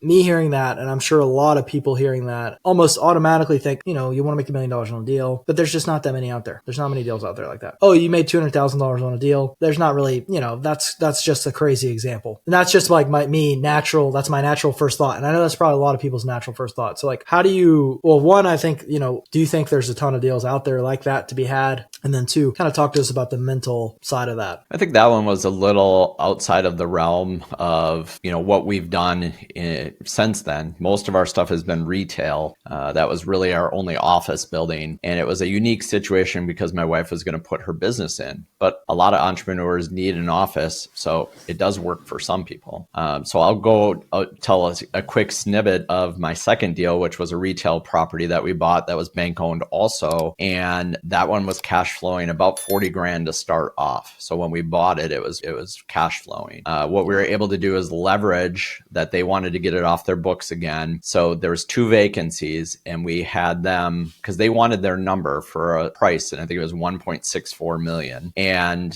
me hearing that, and I'm sure a lot of people hearing that almost automatically think, you want to make $1 million on a deal, but there's just not that many out there. There's not many deals out there like that. Oh, you made $200,000 on a deal. There's not really, that's just a crazy example. And that's just like that's my natural first thought. And I know that's probably a lot of people's natural first thought. So like, how do you, well, one, I think, do you think there's a ton of deals out there like that to be had? And then two, kind of talk to us about the mental side of that. I think that one was a little outside of the realm of, what we've done since then. Most of our stuff has been retail. That was really our only office building. And it was a unique situation because my wife was going to put her business in. But a lot of entrepreneurs need an office. So it does work for some people. So I'll tell us a quick snippet of my second deal, which was a retail property that we bought that was bank owned also. And that one was cash flowing about 40 grand to start off. So when we bought it, it was cash flowing. What we were able to do is leverage that they wanted to get it off their books again. So there was 2 vacancies and we had them because they wanted their number for a price. And I think it was 1.64 million.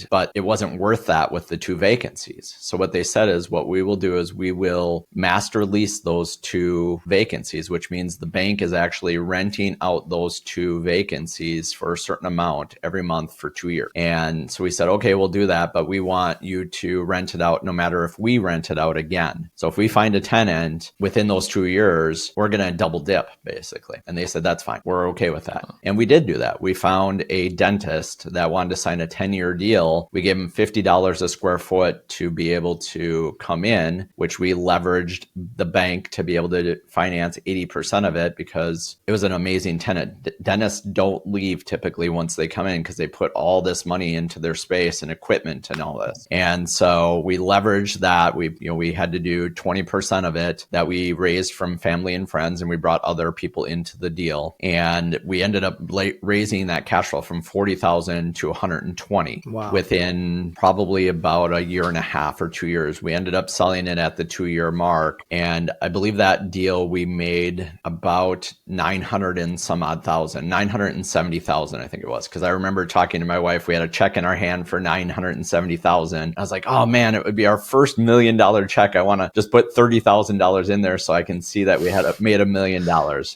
But it wasn't worth that with the 2 vacancies. So what they said is what we will do is we will master lease those 2 vacancies, which means the bank is actually renting out those 2 vacancies for a certain amount every month for 2 years. And so we said, okay, we'll do that, but we want you to rent it out no matter if we rent it out again. So if we find a tenant within those 2 years, we're going to double dip basically. And they said, that's fine. We're okay with that. And we did do that. We found a dentist that wanted to sign a 10-year deal. We gave him $50 a square foot to be able to come in, which we leveraged the bank to be able to finance 80% of it because it was an amazing tenant. Dentists don't leave typically once they come in because they put all this money into their space and equipment and all this. And so we leveraged that. We had to do 20% of it that we raised from family and friends, and we brought other people into the deal. And we ended up raising that cash flow from 40,000 to 120 within probably about a year and a half or 2 years. We ended up selling it at the 2-year mark. And I believe that deal we made about 900 and some odd thousand, 970,000, I think it was. Because I remember talking to my wife, we had a check in our hand for 970,000. I was like, oh man, it would be our first $1 million check. I want to just put $30,000 in there so I can see that we had made $1 million,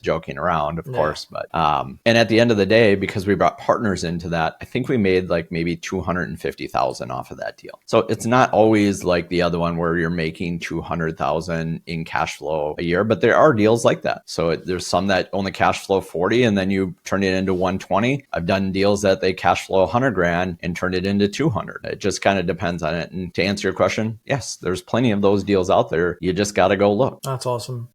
joking around, of course. But and at the end of the day, because we brought partners into that, I think we made like maybe 250,000 off of that deal. So it's not always like the other one where you're making 200,000 in cash flow a year, but there are deals like that. So there's some that only cash flow 40 and then you turn it into 120. I've done deals that they cash flow 100 grand and turn it into 200. It just kind of depends on it. And to answer your question, yes, there's plenty of those deals out there. You just got to go look. That's awesome.